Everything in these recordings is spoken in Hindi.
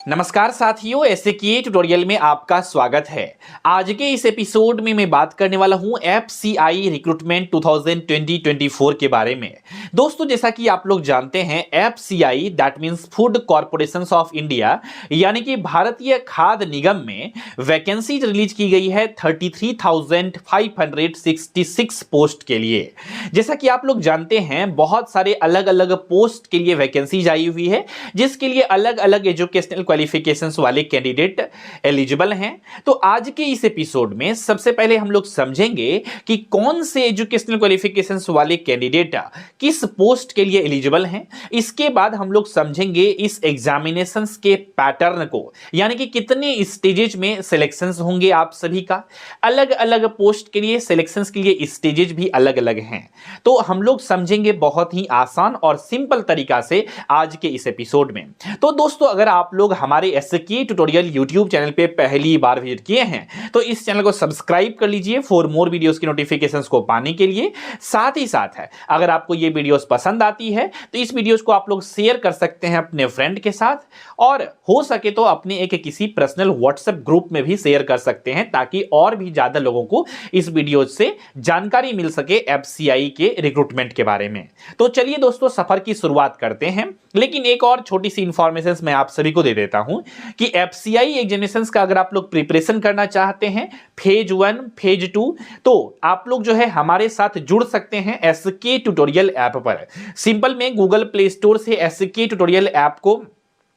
नमस्कार साथियों, एसएके ट्यूटोरियल में आपका स्वागत है। आज के इस एपिसोड में मैं बात करने वाला हूं एफसीआई रिक्रूटमेंट 2020-24 के बारे में। दोस्तों, जैसा कि आप लोग जानते हैं, FCI that means food corporations of India यानी कि भारतीय खाद्य निगम में वैकेंसी रिलीज की गई है 33,566 पोस्ट के लिए। जैसा कि आप लोग जानते हैं, बहुत सारे अलग अलग पोस्ट के लिए वैकेंसीज आई हुई है, जिसके लिए अलग अलग एजुकेशनल क्वालिफिकेशंस वाले कैंडिडेट एलिजिबल हैं। तो आज के इस एपिसोड में सबसे पहले हम लोग समझेंगे कि कौन से एजुकेशनल क्वालिफिकेशंस वाले कैंडिडेट किस पोस्ट के लिए एलिजिबल हैं। इसके बाद हम लोग समझेंगे इस एग्जामिनेशंस के पैटर्न को, यानी कि कितने स्टेजेस में सिलेक्शंस होंगे आप सभी का। अलग अलग पोस्ट के लिए सिलेक्शंस के लिए स्टेजेस भी अलग अलग हैं। तो हम लोग समझेंगे बहुत ही आसान और सिंपल तरीका से आज के इस एपिसोड में। तो दोस्तों, अगर आप लोग हमारे एसके ट्यूटोरियल यूट्यूब चैनल पे पहली बार विजिट किए हैं तो इस चैनल को सब्सक्राइब कर लीजिए फॉर मोर वीडियोस की नोटिफिकेशंस को पाने के लिए। साथ ही साथ है, अगर आपको ये वीडियोस पसंद आती है तो इस वीडियोस को आप लोग शेयर कर सकते हैं अपने फ्रेंड के साथ, और हो सके तो अपने एक किसी पर्सनल व्हाट्सएप ग्रुप में भी शेयर कर सकते हैं, ताकि और भी ज्यादा लोगों को इस वीडियो से जानकारी मिल सके एफसीआई के रिक्रूटमेंट के बारे में। तो चलिए दोस्तों, सफर की शुरुआत करते हैं। लेकिन एक और छोटी सी इंफॉर्मेशन मैं आप सभी को दे देता हूं कि एफसीआई एग्जामिनेशंस का अगर आप लोग प्रिपरेशन करना चाहते हैं फेज 1 फेज 2, तो आप लोग जो है हमारे साथ जुड़ सकते हैं एसके ट्यूटोरियल ऐप पर। सिंपल में गूगल प्ले स्टोर से एसके ट्यूटोरियल ऐप को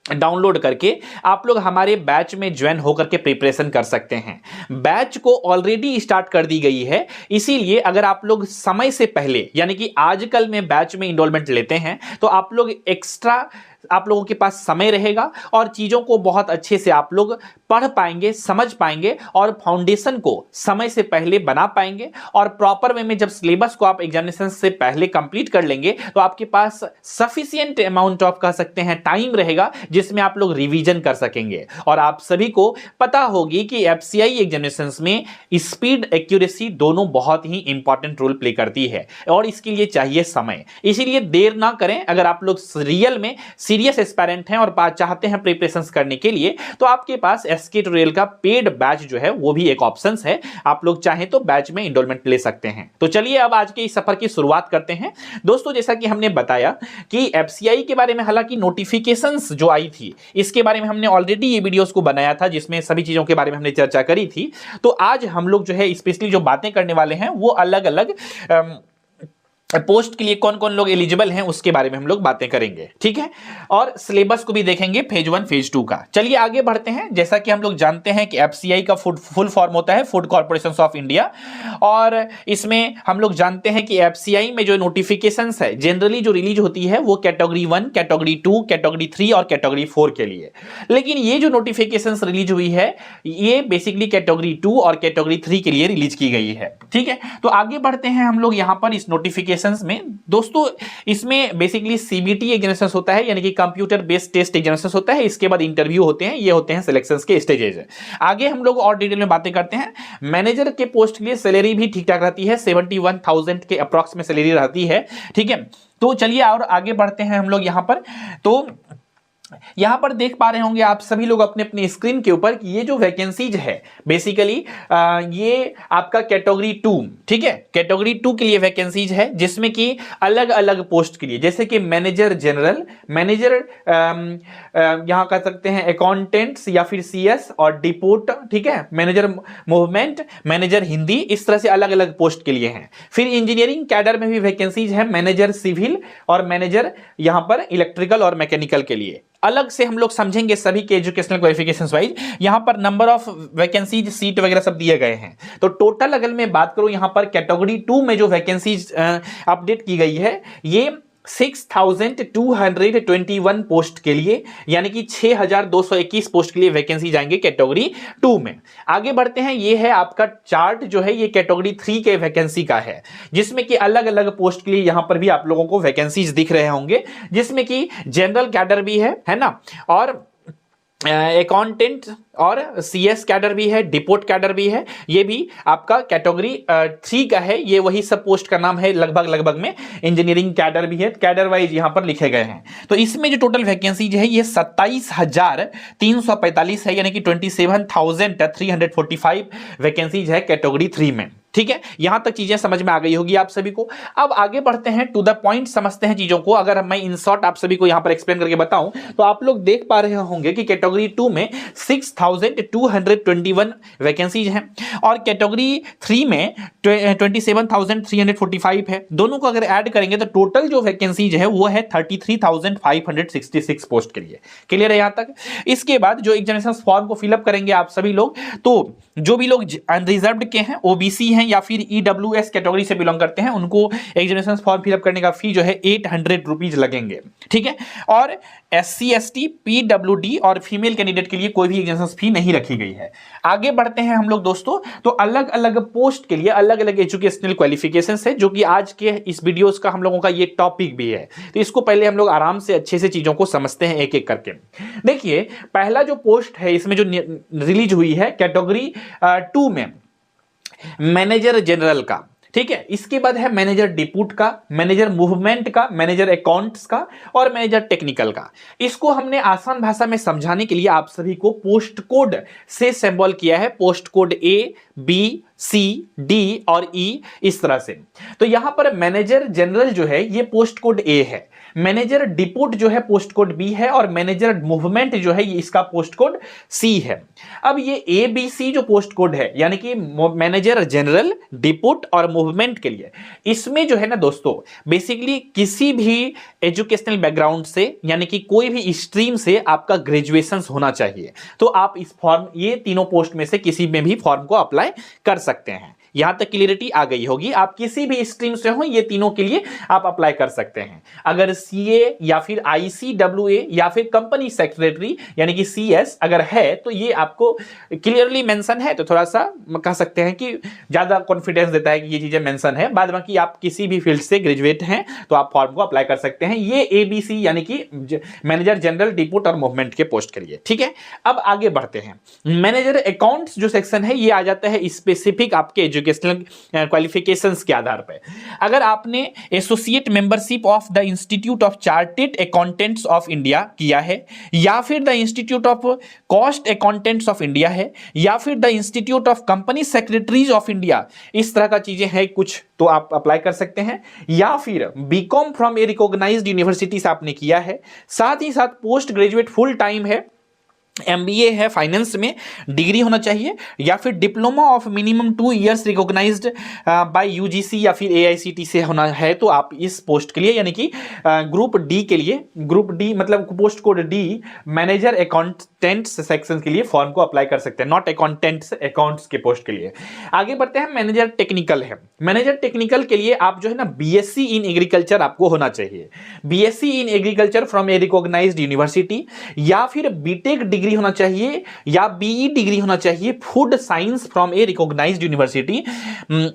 डाउनलोड करके आप लोग हमारे बैच में ज्वाइन होकर के प्रिपरेशन कर सकते हैं। बैच को ऑलरेडी स्टार्ट कर दी गई है, इसीलिए अगर आप लोग समय से पहले यानी कि आजकल में बैच में इनरोलमेंट लेते हैं तो आप लोग एक्स्ट्रा, आप लोगों के पास समय रहेगा और चीजों को बहुत अच्छे से आप लोग पढ़ पाएंगे, समझ पाएंगे और फाउंडेशन को समय से पहले बना पाएंगे। और प्रॉपर वे में जब सिलेबस को आप एग्जामिनेशन से पहले कंप्लीट कर लेंगे तो आपके पास सफिशिएंट अमाउंट ऑफ कह सकते हैं टाइम रहेगा, जिसमें आप लोग रिवीजन कर सकेंगे। और आप सभी को पता होगी कि एफसीआई एग्जामिनेशंस में स्पीड, एक्यूरेसी दोनों बहुत ही इंपॉर्टेंट रोल प्ले करती है, और इसके लिए चाहिए समय। इसीलिए देर ना करें। अगर आप लोग रियल में सीरियस एस्पायरेंट हैं और चाहते हैं प्रिपरेशंस करने के लिए, तो आपके पास एसके ट्यूटोरियल का पेड बैच जो है वो भी एक ऑप्शन है। आप लोग चाहें तो बैच में एनरोलमेंट ले सकते हैं। तो चलिए अब आज के इस सफर की शुरुआत करते हैं। दोस्तों, जैसा कि हमने बताया कि एफसीआई के बारे में हालांकि नोटिफिकेशंस जो आई थी इसके बारे में हमने ऑलरेडी ये वीडियोस को बनाया था, जिसमें सभी चीजों के बारे में हमने चर्चा करी थी। तो आज हम लोग जो है स्पेशली जो बातें करने वाले हैं वो अलग अलग पोस्ट के लिए कौन कौन लोग एलिजिबल हैं उसके बारे में हम लोग बातें करेंगे, ठीक है। और सिलेबस को भी देखेंगे फेज 1 फेज 2 का। चलिए आगे बढ़ते हैं। जैसा कि हम लोग जानते हैं कि एफसीआई का फुल फॉर्म होता है फूड कॉर्पोरेशंस ऑफ इंडिया, और इसमें हम लोग जानते हैं कि एफसीआई में जो नोटिफिकेशंस है जनरली जो रिलीज होती है वो कैटेगरी 1, कैटेगरी 2, कैटेगरी 3 और कैटेगरी 4 के लिए। लेकिन ये जो नोटिफिकेशंस रिलीज हुई है ये बेसिकली कैटेगरी 2 और कैटेगरी 3 के लिए रिलीज की गई है, ठीक है। तो आगे बढ़ते हैं हम लोग यहां पर इस नोटिफिकेशन में। दोस्तों, इसमें बेसिकली सीबीटी एग्जामिनेशंस होता है, यानी कि कंप्यूटर बेस्ड टेस्ट एग्जामिनेशंस होता है। इसके बाद इंटरव्यू होते हैं, ये होते हैं सिलेक्शंस के स्टेजेस। आगे हम लोग और डिटेल में बातें करते हैं। मैनेजर के पोस्ट के लिए सैलरी भी ठीक ठाक रहती है, 71,000 के अप्रॉक्स में सैलरी रहती है, ठीक है। तो चलिए और आगे बढ़ते हैं हम लोग यहां पर। तो यहां पर देख पा रहे होंगे आप सभी लोग अपने अपने स्क्रीन के ऊपर कि ये जो वैकेंसीज है बेसिकली ये आपका कैटेगरी 2, ठीक है, कैटेगरी 2 के लिए वैकेंसीज है, जिसमें कि अलग अलग पोस्ट के लिए जैसे कि मैनेजर जनरल, मैनेजर यहां कह सकते हैं अकाउंटेंट्स या फिर सीएस और डिपोट, ठीक है, मैनेजर मूवमेंट, मैनेजर हिंदी, इस तरह से अलग अलग पोस्ट के लिए हैं। फिर इंजीनियरिंग कैडर में भी वैकेंसीज है, मैनेजर सिविल और मैनेजर यहां पर इलेक्ट्रिकल और मैकेनिकल के लिए। अलग से हम लोग समझेंगे सभी के एजुकेशनल क्वालिफिकेशंस वाइज। यहां पर नंबर ऑफ वैकेंसीज, सीट वगैरह सब दिए गए हैं। तो टोटल अगर मैं बात करूं यहां पर कैटेगरी 2 में जो वैकेंसीज अपडेट की गई है ये 6,221 पोस्ट के लिए, यानी कि 6,221 पोस्ट के लिए वैकेंसी जाएंगे कैटेगरी 2 में। आगे बढ़ते हैं। ये है आपका चार्ट जो है ये कैटेगरी 3 के वैकेंसी का है, जिसमें कि अलग अलग पोस्ट के लिए यहां पर भी आप लोगों को वैकेंसीज दिख रहे होंगे, जिसमें कि जनरल कैडर भी है ना, और अकाउंटेंट और सीएस कैडर भी है, डिपोट कैडर भी है, ये भी आपका कैटेगरी 3 का है। ये वही सब पोस्ट का नाम है लगभग में। इंजीनियरिंग कैडर भी है, कैडर वाइज यहां पर लिखे गए हैं। तो इसमें जो टोटल वैकेंसी जो है ये 27,345 है, यानी कि 27,345 वैकेंसीज है कैटेगरी 3 में। ठीक है, यहां तक चीजें समझ में आ गई होगी आप सभी को। अब आगे बढ़ते हैं, टू द पॉइंट समझते हैं चीजों को। अगर मैं इन शॉर्ट आप सभी को यहां पर एक्सप्लेन करके बताऊं तो आप लोग देख पा रहे होंगे कि कैटेगरी 2 में 6,221 वैकेंसीज हैं और कैटेगरी 3 में 27,345 है। दोनों को अगर ऐड करेंगे तो टोटल जो वैकेंसीज है वो है 33,566 पोस्ट के लिए। क्लियर है यहां तक? इसके बाद जो एग्जामिनेशन फॉर्म को फिलअप करेंगे आप सभी लोग, तो जो भी लोग अनरिजर्व्ड के हैं, ओबीसी हैं या फिर ईडब्ल्यूएस कैटेगरी से बिलोंग करते हैं, उनको एग्जामिनेशन फॉर्म फिलअप करने का फी जो है 800 रुपीज लगेंगे। ठीक है, और SC ST PWD और फीमेल कैंडिडेट के लिए कोई भी एग्जामिनेशन फी नहीं रखी गई है। आगे बढ़ते हैं हम लोग दोस्तों, तो अलग अलग पोस्ट के लिए अलग अलग एजुकेशनल क्वालिफिकेशन है, जो कि आज के इस वीडियोस का हम लोगों का ये टॉपिक भी है। तो इसको पहले हम लोग आराम से अच्छे से चीजों को समझते हैं एक एक करके। देखिए, पहला जो पोस्ट है इसमें जो रिलीज हुई है कैटेगरी 2 में, मैनेजर जनरल का। ठीक है, इसके बाद है मैनेजर डिप्यूट का, मैनेजर मूवमेंट का, मैनेजर अकाउंट्स का और मैनेजर टेक्निकल का। इसको हमने आसान भाषा में समझाने के लिए आप सभी को पोस्ट कोड से सिंबल किया है, post code A B C D और E, इस तरह से। तो यहां पर मैनेजर जनरल जो है ये पोस्ट कोड A है, मैनेजर डिप्यूट जो है पोस्ट कोड B है और मैनेजर मूवमेंट जो है ये इसका पोस्ट कोड C है। अब ये ABC जो पोस्ट कोड है, यानी कि मैनेजर जनरल, डिप्यूट और मूवमेंट के लिए, इसमें जो है ना दोस्तों, बेसिकली किसी भी एजुकेशनल बैकग्राउंड से, यानी कि कोई भी स्ट्रीम से आपका ग्रेजुएशन होना चाहिए। तो आप इस फॉर्म, ये तीनों पोस्ट में से किसी में भी फॉर्म को अप्लाई कर सकते हैं। यहां तक क्लियरिटी आ गई होगी। आप किसी भी स्ट्रीम से हो, ये तीनों के लिए आप अप्लाई कर सकते हैं। अगर सीए या फिर आईसीडब्ल्यूए या फिर कंपनी सेक्रेटरी यानी कि सीएस अगर है तो ये आपको क्लियरली मेंशन है, तो थोड़ा सा कह सकते हैं कि ज्यादा कॉन्फिडेंस देता है कि ये चीजें मेंशन है। बाद बाकी आप किसी भी फील्ड से ग्रेजुएट हैं तो आप फॉर्म को अप्लाई कर सकते हैं। ये एबीसी यानी कि मैनेजर जनरल, डिप्यूट और मूवमेंट के पोस्ट के लिए। ठीक है, अब आगे बढ़ते हैं। मैनेजर अकाउंट्स जो सेक्शन है ये आ जाता है स्पेसिफिक आपके एजुकेशनल क्वालिफिकेशंस के आधार पर। अगर आपने associate membership of the institute of chartered accountants of India किया है, या फिर the institute of cost accountants of India है, या फिर the institute of company secretaries of India, इस तरह का चीजें हैं कुछ, तो आप अप्लाई कर सकते हैं। या फिर B Com from a recognised university से आपने किया है, साथ ही साथ पोस्ट ग्रेजुएट फुल टाइम है, MBA है फाइनेंस में, डिग्री होना चाहिए, या फिर diploma of minimum 2 years recognised by UGC या फिर AICT से होना है, तो आप इस पोस्ट के लिए यानी कि ग्रुप डी के लिए, ग्रुप डी मतलब post code D, manager accountants section के लिए फॉर्म को अप्लाई कर सकते हैं। नॉट अकाउंटेंट्स, अकाउंट्स के पोस्ट के लिए। आगे बढ़ते हैं, मैनेजर टेक्निकल है। मैनेजर टेक्निकल के लिए आप जो है ना BSc इन एग्रीकल्चर आपको होना चाहिए, BSc in agriculture from a recognised university, या फिर बीटेक डिग्री होना चाहिए, या BE डिग्री होना चाहिए, food science from a recognised university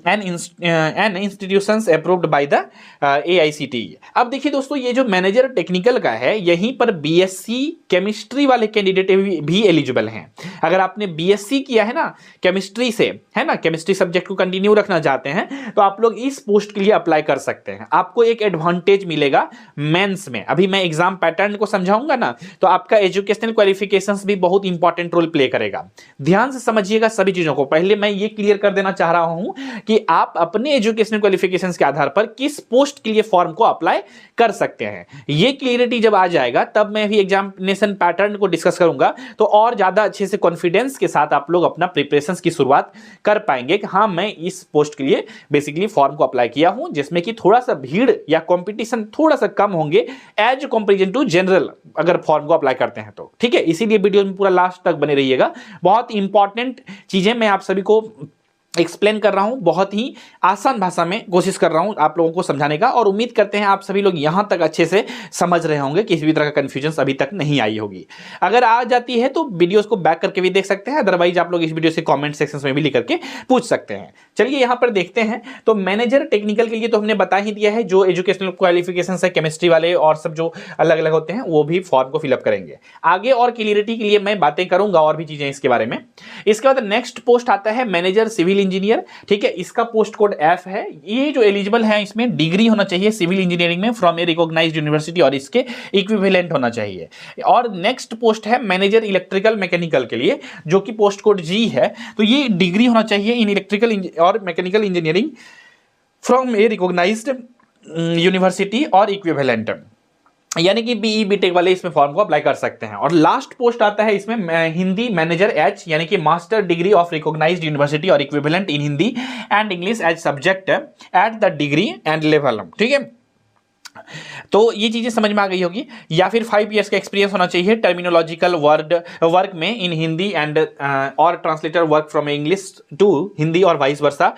and institutions approved by the AICTE। अब देखिए दोस्तों, ये जो मैनेजर टेक्निकल का है, यहीं पर BSc केमिस्ट्री वाले कैंडिडेट भी एलिजिबल हैं। अगर आपने BSc किया है ना केमिस्ट्री से, है ना, केमिस्ट्री सब्जेक्ट को कंटिन्यू रखना चाहते हैं, तो आप लोग इस पोस्ट के लिए अप्लाई कर सकते हैं। आपको एक एडवांटेज मिलेगा मेंस में। अभी मैं एग्जाम पैटर्न को समझाऊंगा ना, तो आपका एजुकेशनल क्वालिफिकेशन भी बहुत इंपॉर्टेंट रोल प्ले करेगा। ध्यान से समझिएगा सभी चीजों को। पहले मैं ये क्लियर कर देना चाह रहा हूं कि आप अपने एजुकेशनल क्वालिफिकेशंस के आधार पर किस पोस्ट के लिए फॉर्म को अप्लाई कर सकते हैं। ये क्लियरिटी जब आ जाएगा तब मैं भी एग्जामिनेशन पैटर्न को डिस्कस करूंगा, तो और ज्यादा अच्छे से कॉन्फिडेंस के साथ आप लोग अपना प्रिपरेशंस की शुरुआत कर पाएंगे कि हाँ, मैं इस पोस्ट के लिए बेसिकली फॉर्म को अप्लाई किया हूं, जिसमें कि थोड़ा सा भीड़ या कंपटीशन थोड़ा सा कम होंगे एज कंपेरिजन टू जनरल, अगर फॉर्म को अप्लाई करते हैं तो। ठीक है, इसीलिए वीडियो में पूरा लास्ट तक बने रहिएगा। बहुत इंपॉर्टेंट चीजें मैं आप सभी को एक्सप्लेन कर रहा हूं, बहुत ही आसान भाषा में कोशिश कर रहा हूं आप लोगों को समझाने का, और उम्मीद करते हैं आप सभी लोग यहां तक अच्छे से समझ रहे होंगे, किसी भी तरह का कंफ्यूजन अभी तक नहीं आई होगी। अगर आ जाती है तो वीडियोस को बैक करके भी देख सकते हैं, अदरवाइज आप लोग इस वीडियो से कमेंट सेक्शन में भी लिख करके पूछ सकते हैं। चलिए यहां पर देखते हैं। तो मैनेजर टेक्निकल के लिए तो हमने बता ही दिया है, जो एजुकेशनल क्वालिफिकेशन है केमिस्ट्री वाले और सब जो अलग अलग होते हैं वो भी फॉर्म को फिलअप करेंगे। आगे और क्लियरिटी के लिए मैं बातें करूंगा और भी चीजें इसके बारे में। इसके बाद नेक्स्ट पोस्ट आता है मैनेजर सिविल इंजीनियर, ठीक है। इसका पोस्ट कोड एफ है। ये जो एलिजिबल है इसमें डिग्री होना चाहिए सिविल इंजीनियरिंग में फ्रॉम ए रिकॉग्नाइज्ड यूनिवर्सिटी और इसके इक्विवेलेंट होना चाहिए। और नेक्स्ट पोस्ट है मैनेजर इलेक्ट्रिकल मैकेनिकल के लिए, जो कि पोस्ट कोड जी है। तो ये डिग्री होना चाहिए इन इलेक्ट्रिकल और mechanical engineering from a recognised university और इक्विवेलेंट, यानी कि बीई बीटेक वाले इसमें फॉर्म को अप्लाई कर सकते हैं। और लास्ट पोस्ट आता है इसमें हिंदी मैनेजर एच, यानी कि master degree of recognised university और equivalent in Hindi and English as subject at the degree and level, ठीक है। तो ये चीजें समझ में आ गई होगी। या फिर 5 इयर्स का एक्सपीरियंस होना चाहिए टर्मिनोलॉजिकल वर्क में इन हिंदी एंड और translator work from English to Hindi और वाइस वर्सा,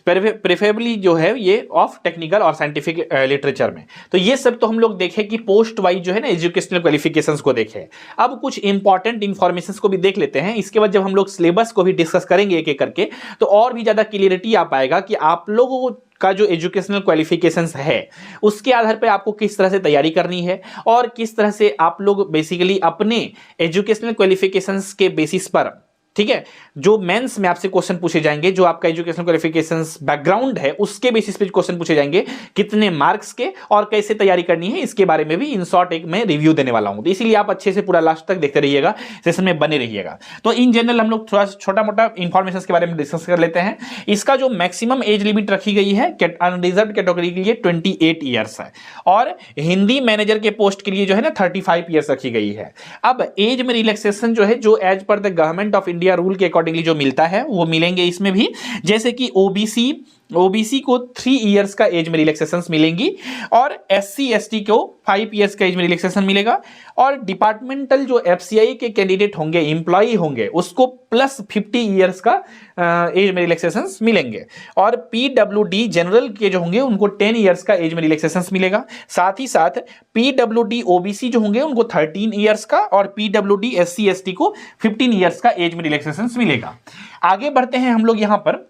प्रेफरेबली जो है ये ऑफ टेक्निकल और साइंटिफिक लिटरेचर में। तो ये सब तो हम लोग देखें कि पोस्ट वाइज जो है ना एजुकेशनल क्वालिफिकेशंस को देखें। अब कुछ इंपॉर्टेंट इंफॉर्मेशंस को भी देख लेते हैं। इसके बाद जब हम लोग सिलेबस को भी डिस्कस करेंगे एक एक करके, तो और भी ज्यादा क्लियरिटी आ पाएगा कि आप लोगों का जो एजुकेशनल क्वालिफिकेशंस है उसके आधार पर आपको किस तरह से तैयारी करनी है और किस तरह से आप लोग बेसिकली अपने एजुकेशनल क्वालिफिकेशंस के बेसिस पर, ठीक है, जो मेंस में आपसे क्वेश्चन पूछे जाएंगे, जो आपका एजुकेशनल क्वालिफिकेशंस बैकग्राउंड है उसके बेसिस पे क्वेश्चन पूछे जाएंगे, कितने मार्क्स के और कैसे तैयारी करनी है, इसके बारे में भी इन शॉर्ट एक मैं रिव्यू देने वाला हूं। तो इसीलिए आप अच्छे से पूरा लास्ट तक देखते रहिएगा, सेशन में बने रहिएगा। तो इन जनरल हम लोग थोड़ा छोटा मोटा इंफॉर्मेशन के बारे में डिस्कस कर लेते हैं। इसका जो मैक्सिमम एज लिमिट रखी गई है अनरिजर्व्ड कैटेगरी के लिए 28 ईयर्स है, और हिंदी मैनेजर के पोस्ट के लिए जो है ना 35 ईयर्स रखी गई है। अब एज में रिलैक्सेशन जो है, जो as per the government of India rule के अकॉर्डिंगली जो मिलता है वो मिलेंगे इसमें भी। जैसे कि ओबीसी को 3 इयर्स का एज में रिलैक्सेशन मिलेंगी, और एससी एसटी को 5 इयर्स का एज में रिलैक्सेशन मिलेगा, और डिपार्टमेंटल जो एफसीआई के कैंडिडेट होंगे, एम्प्लॉय होंगे, उसको प्लस 50 इयर्स का एज में रिलैक्सेशन मिलेंगे। और पीडब्ल्यूडी जनरल के जो होंगे उनको 10 इयर्स का एज में रिलैक्सेशन मिलेगा। साथ ही साथ पीडब्ल्यूडी ओबीसी जो होंगे उनको 13 इयर्स का, और पीडब्ल्यूडी एससी एसटी को 15 इयर्स का एज में रिलैक्सेशन मिलेगा। आगे बढ़ते हैं हम लोग यहां पर।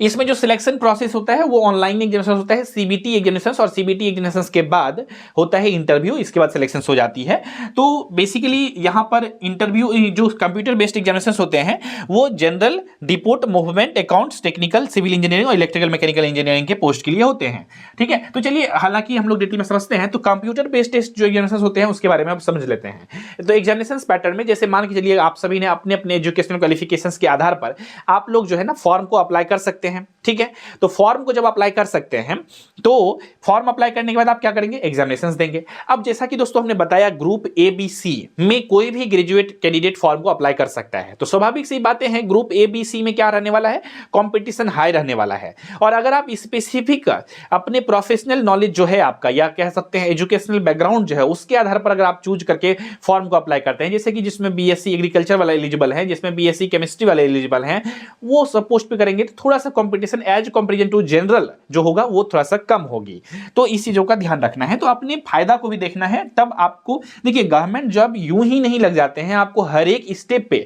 इसमें जो सिलेक्शन प्रोसेस होता है वो ऑनलाइन एग्जामिनेशन होता है, सीबीटी एग्जामिनेशन, और सीबीटी एग्जामिनेशन के बाद होता है इंटरव्यू, इसके बाद सिलेक्शन हो जाती है। तो बेसिकली यहां पर इंटरव्यू जो कंप्यूटर बेस्ड एग्जामिनेशन होते हैं वो general, depot, movement, accounts, technical, civil engineering और इलेक्ट्रिकल मैकेनिकल इंजीनियरिंग के पोस्ट के लिए होते हैं, ठीक है। तो चलिए, हालांकि हम लोग डिटेल में समझते हैं, तो कंप्यूटर बेस्ड टेस्ट जो एग्जामिनेशन होते हैं उसके बारे में आप समझ लेते हैं। तो एग्जामिनेशन पैटर्न में जैसे मान के चलिए आप सभी ने अपने अपने एजुकेशनल क्वालिफिकेशंस के आधार पर आप लोग जो है ना फॉर्म को अप्लाई कर सकते हैं, ठीक है। तो फॉर्म को जब अप्लाई कर सकते हैं, तो फॉर्म अप्लाई करने के बाद आप क्या करेंगे, एग्जामिनेशंस देंगे। अब जैसा कि दोस्तों हमने बताया ग्रुप ए बी सी में कोई भी ग्रेजुएट कैंडिडेट फॉर्म को अप्लाई कर सकता है। तो स्वाभाविक सी बातें हैं, ग्रुप ए बी सी में क्या रहने वाला है, कंपटीशन हाई रहने वाला है। और अगर आप स्पेसिफिक अपने प्रोफेशनल नॉलेज जो है आपका, या कह सकते हैं एजुकेशनल बैकग्राउंड जो है, उसके आधार पर अगर आप चूज करके फॉर्म को अप्लाई करते हैं, जैसे कि जिसमें बीएससी एग्रीकल्चर वाला एलिजिबल है, जिसमें बीएससी केमिस्ट्री वाले एलिजिबल हैं, वो सब पोस्ट पे करेंगे, तो थोड़ा सा competition as comparison to general जो होगा वो थोड़ा सा कम होगी। तो इस चीजों का ध्यान रखना है। तो अपने फायदा को भी देखना है। तब आपको देखिए, गवर्नमेंट जॉब यूं ही नहीं लग जाते हैं, आपको हर एक स्टेप पे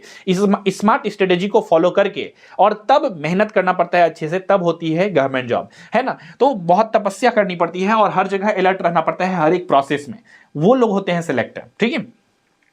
स्मार्ट स्ट्रेटेजी को फॉलो करके और तब मेहनत करना पड़ता है अच्छे से, तब होती है गवर्नमेंट जॉब, है ना। तो बहुत तपस्या करनी पड़ती है और हर जगह अलर्ट रहना पड़ता है, हर एक प्रोसेस में वो लोग होते हैं सिलेक्टर, ठीक है।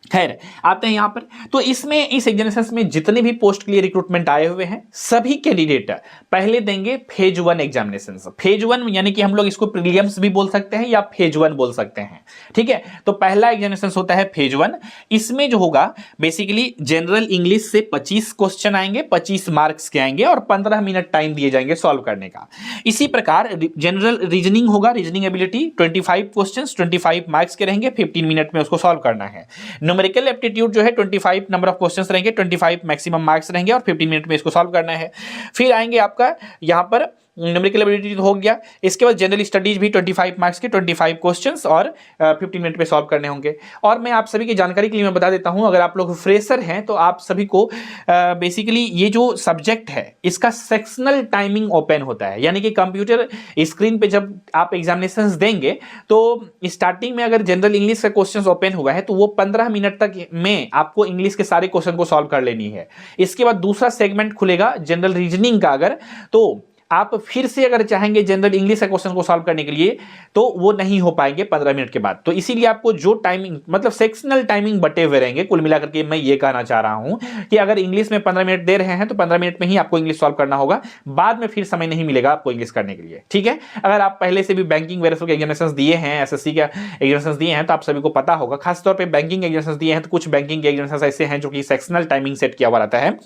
खैर, आते हैं यहां पर। तो इसमें इस एग्जामिनेशन में जितने भी पोस्ट के लिए रिक्रूटमेंट आए हुए हैं, सभी कैंडिडेट पहले देंगे फेज 1 एग्जामिनेशन। फेज 1 यानी कि हम लोग इसको प्रीलिम्स भी बोल सकते हैं या फेज 1 बोल सकते हैं, ठीक है। तो पहला एग्जामिनेशन होता है फेज 1। इसमें जो होगा बेसिकली जनरल इंग्लिश से 25 क्वेश्चन आएंगे, 25 मार्क्स के आएंगे और 15 मिनट टाइम दिए जाएंगे सॉल्व करने का। इसी प्रकार जनरल रीजनिंग होगा, रीजनिंग एबिलिटी 25 क्वेश्चंस 25 मार्क्स के रहेंगे, 15 मिनट में उसको सॉल्व करना है। न्यूमेरिकल एप्टीट्यूड जो है 25 नंबर ऑफ क्वेश्चंस रहेंगे, 25 मैक्सिमम मार्क्स रहेंगे और 15 मिनट में इसको सॉल्व करना है। फिर आएंगे आपका यहां पर न्यूमेरिकल एबिलिटी तो हो गया। इसके बाद जनरल स्टडीज भी 25 मार्क्स के 25 क्वेश्चंस और 15 मिनट में सॉल्व करने होंगे। और मैं आप सभी की जानकारी के लिए मैं बता देता हूं, अगर आप लोग फ्रेशर हैं तो आप सभी को बेसिकली ये जो सब्जेक्ट है इसका सेक्शनल टाइमिंग ओपन होता है, यानी कि कंप्यूटर स्क्रीन पे जब आप एग्जामिनेशंस देंगे तो स्टार्टिंग में अगर जनरल इंग्लिश का क्वेश्चन ओपन हुआ है तो वो 15 मिनट तक में आपको इंग्लिश के सारे क्वेश्चन को सॉल्व कर लेनी है। इसके बाद दूसरा सेगमेंट खुलेगा जनरल रीजनिंग का, अगर तो आप फिर से अगर चाहेंगे जनरल इंग्लिश का क्वेश्चन को सॉल्व करने के लिए तो वो नहीं हो पाएंगे 15 मिनट के बाद। तो इसीलिए आपको जो टाइमिंग मतलब सेक्शनल टाइमिंग बटे हुए रहेंगे। कुल मिलाकर के मैं ये कहना चाह रहा हूं कि अगर इंग्लिश में 15 मिनट दे रहे हैं तो 15 मिनट में ही आपको इंग्लिश सॉल्व करना होगा, बाद में फिर समय नहीं मिलेगा आपको इंग्लिश करने के लिए, ठीक है। अगर आप पहले से भी बैंकिंग वगैरह के एग्जामिनेशन दिए हैं, एसएससी के एग्जामिनेशन दिए हैं तो आप सभी को पता होगा। खासतौर पर बैंकिंग एग्जामिनेशन दिए हैं तो कुछ बैंकिंग के एग्जामिनेशन ऐसे हैं जो कि सेक्शनल टाइमिंग सेट किया हुआ रहता है।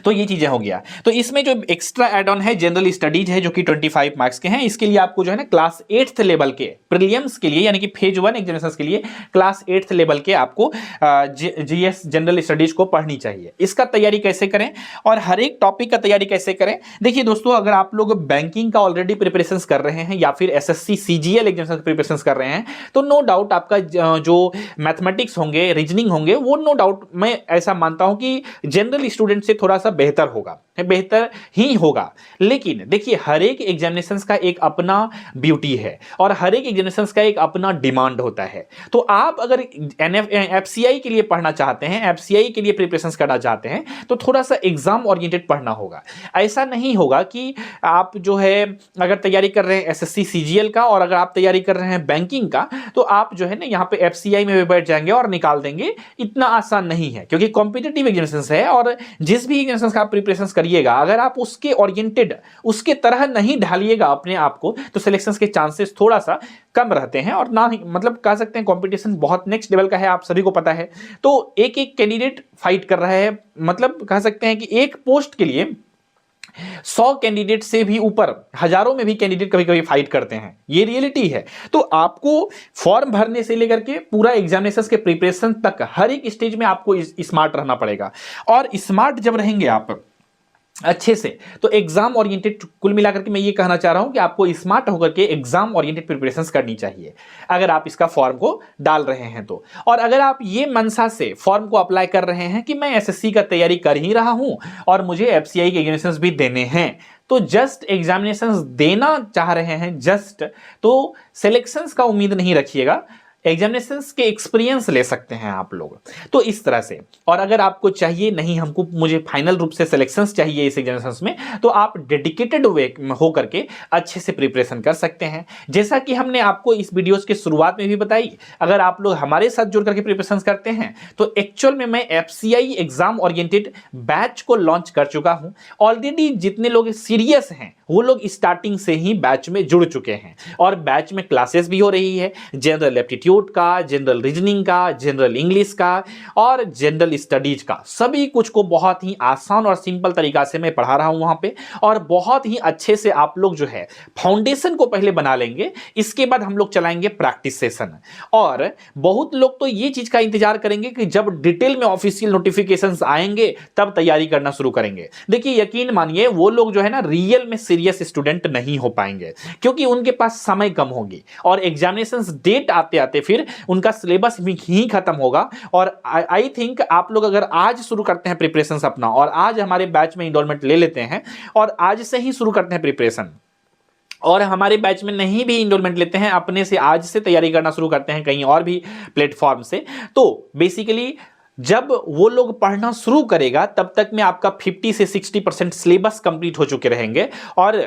तो ये चीजें हो गया। तो इसमें जो एक्स्ट्रा एड ऑन है जनरल स्टडीज है जो कि 25 मार्क्स के हैं। इसके लिए आपको जो है ना क्लास 8th लेवल के प्रीलिम्स के लिए यानी कि फेज 1 एग्जामिनेशंस के लिए क्लास 8th लेवल के आपको जीएस जनरल स्टडीज को पढ़नी चाहिए। इसका तैयारी कैसे करें और हर एक टॉपिक का तैयारी कैसे करें, देखिए दोस्तों, अगर आप लोग बैंकिंग का ऑलरेडी प्रिपरेशन कर रहे हैं या फिर एसएससी सीजीएल एग्जामिनेशन प्रिपरेशन कर रहे हैं तो नो डाउट आपका जो मैथमेटिक्स होंगे, रीजनिंग होंगे, वो नो डाउट मैं ऐसा मानता हूं कि जनरल स्टूडेंट से थोड़ा सा बेहतर होगा, बेहतर ही होगा। लेकिन देखिए हर एक एग्जामिनेशंस का एक अपना ब्यूटी है और हर एक एग्जामिनेशंस का एक अपना डिमांड होता है। तो आप अगर एफसीआई के लिए पढ़ना चाहते हैं, एफसीआई के लिए प्रिपरेशन करना चाहते हैं तो थोड़ा सा एग्जाम ओरिएंटेड पढ़ना होगा। ऐसा नहीं होगा कि आप जो है अगर तैयारी कर रहे हैं एसएससी सीजीएल का और अगर आप तैयारी कर रहे हैं बैंकिंग का तो आप जो है ना यहाँ पे एफसीआई में भी बैठ जाएंगे और निकाल देंगे। इतना आसान नहीं है क्योंकि कॉम्पिटिटिव एग्जामिनेशंस है और जिस भी एग्जामिनेशंस का आप प्रिपरेशन करिएगा अगर आप उसके ओरिएंटेड उसके तरह नहीं ढालिएगा अपने आप को तो सिलेक्शंस के चांसेस थोड़ा सा कम रहते हैं और ना मतलब कह सकते हैं कंपटीशन बहुत नेक्स्ट लेवल का है, आप सभी को पता है। तो एक एक कैंडिडेट फाइट कर रहा है, मतलब कह सकते हैं कि एक पोस्ट के लिए 100 कैंडिडेट से भी ऊपर हजारों में भी कैंडिडेट कभी कभी फाइट करते हैं, ये रियलिटी है। तो आपको फॉर्म भरने से लेकर के पूरा एग्जामिनेशंस के प्रिपरेशन तक हर एक स्टेज में आपको स्मार्ट रहना पड़ेगा। और स्मार्ट जब रहेंगे आप अच्छे से तो एग्जाम ओरिएंटेड, कुल मिलाकर के मैं ये कहना चाह रहा हूं कि आपको स्मार्ट होकर के एग्जाम ओरिएंटेड प्रिपरेशंस करनी चाहिए अगर आप इसका फॉर्म को डाल रहे हैं तो। और अगर आप ये मनसा से फॉर्म को अप्लाई कर रहे हैं कि मैं एसएससी का तैयारी कर ही रहा हूं और मुझे एफसीआई के एग्जामिनेशंस भी देने हैं तो जस्ट एग्जामिनेशंस देना चाह रहे हैं जस्ट, तो सिलेक्शंस का उम्मीद नहीं रखिएगा, एग्जामिनेशंस के एक्सपीरियंस ले सकते हैं आप लोग। तो इस तरह से, और अगर आपको चाहिए नहीं हमको मुझे फाइनल रूप से सिलेक्शंस चाहिए इस एग्जामिनेशंस में तो आप डेडिकेटेड वे हो करके अच्छे से प्रिपरेशन कर सकते हैं। जैसा कि हमने आपको इस वीडियोस के शुरुआत में भी बताई, अगर आप लोग हमारे साथ जुड़ करके प्रिपरेशन करते हैं तो एक्चुअल में मैं एफसीआई एग्जाम ओरिएंटेड बैच को लॉन्च कर चुका हूं। ऑलरेडी जितने लोग सीरियस हैं वो लोग स्टार्टिंग से ही बैच में जुड़ चुके हैं और बैच में क्लासेस भी हो रही है जनरल एप्टीट्यूड का, जनरल रीजनिंग का, जनरल इंग्लिश का और जनरल स्टडीज का, सभी कुछ को बहुत ही आसान और सिंपल तरीका से मैं पढ़ा रहा हूं वहां पे। और बहुत ही अच्छे से आप लोग जो है फाउंडेशन को पहले बना लेंगे, इसके बाद हम लोग चलाएंगे प्रैक्टिस सेशन। और बहुत लोग तो ये चीज का इंतजार करेंगे कि जब डिटेल में ऑफिशियल नोटिफिकेशंस आएंगे तब तैयारी करना शुरू करेंगे। देखिए यकीन मानिए वो लोग जो है ना रियल में सीरियस स्टूडेंट नहीं हो पाएंगे क्योंकि उनके पास समय कम होगी और एग्जामिनेशंस डेट आते आते फिर उनका सिलेबस ही खत्म होगा। और आई थिंक आप लोग अगर आज शुरू करते हैं प्रिपरेशन अपना और आज हमारे बैच में इनरोलमेंट ले लेते हैं और आज से ही शुरू करते हैं प्रिपरेशन और हमारे बैच में नहीं भी इनरोलमेंट लेते हैं, अपने से आज से तैयारी करना शुरू करते हैं कहीं और भी प्लेटफॉर्म से, तो बेसिकली जब वो लोग पढ़ना शुरू करेगा तब तक में आपका 50 से 60% सिलेबस कंप्लीट हो चुके रहेंगे। और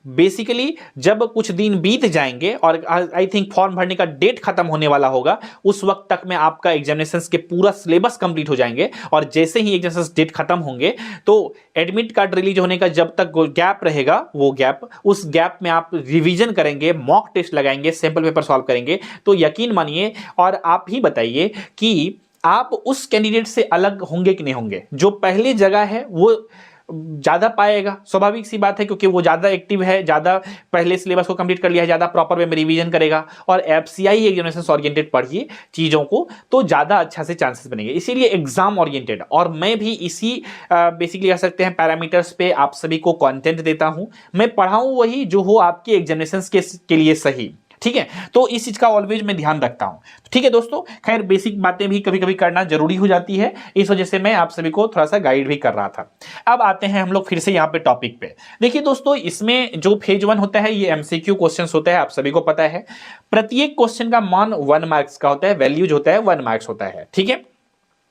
बेसिकली जब कुछ दिन बीत जाएंगे और आई थिंक फॉर्म भरने का डेट खत्म होने वाला होगा उस वक्त तक में आपका एग्जामिनेशंस के पूरा सिलेबस कंप्लीट हो जाएंगे। और जैसे ही एग्जामिनेशंस डेट खत्म होंगे तो एडमिट कार्ड रिलीज होने का जब तक गैप रहेगा वो गैप, उस गैप में आप रिवीजन करेंगे, मॉक टेस्ट लगाएंगे, सैंपल पेपर सॉल्व करेंगे। तो यकीन मानिए और आप ही बताइए कि आप उस कैंडिडेट से अलग होंगे कि नहीं होंगे। जो पहले जगह है वो ज्यादा पाएगा, स्वाभाविक सी बात है, क्योंकि वो ज्यादा एक्टिव है, ज्यादा पहले सिलेबस को कंप्लीट कर लिया है, ज्यादा प्रॉपर वे में रिवीजन करेगा। और एफसीआई एग्जामिनेशन ओरिएंटेड पढ़िए चीजों को तो ज्यादा अच्छा से चांसेस बनेंगे, इसीलिए एग्जाम ओरिएंटेड। और मैं भी इसी बेसिकली कह सकते हैं पैरामीटर्स पे आप सभी को कंटेंट देता हूं, मैं पढ़ाऊं वही जो हो आपके एग्जामिनेशंस के लिए सही, ठीक है। तो इस चीज का ऑलवेज मैं ध्यान रखता हूं, ठीक है दोस्तों। खैर बेसिक बातें भी कभी कभी करना जरूरी हो जाती है, इस वजह से मैं आप सभी को थोड़ा सा गाइड भी कर रहा था। अब आते हैं हम लोग फिर से यहाँ पे टॉपिक पे। देखिए दोस्तों, इसमें जो फेज 1 होता है ये एमसीक्यू क्वेश्चंस होता है, आप सभी को पता है। प्रत्येक क्वेश्चन का मान 1 मार्क्स का होता है, वैल्यूज होता है 1 मार्क्स होता है, ठीक है।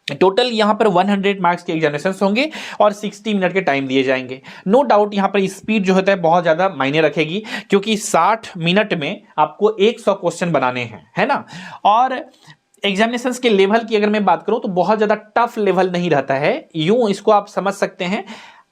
टोटल यहां पर 100 मार्क्स के एग्जामिनेशन होंगे और 60 मिनट के टाइम दिए जाएंगे। नो डाउट यहां पर स्पीड जो होता है बहुत ज्यादा मायने रखेगी, क्योंकि 60 मिनट में आपको 100 क्वेश्चन बनाने हैं, है ना। और एग्जामिनेशंस के लेवल की अगर मैं बात करूं तो बहुत ज्यादा टफ लेवल नहीं रहता है, यूं इसको आप समझ सकते हैं।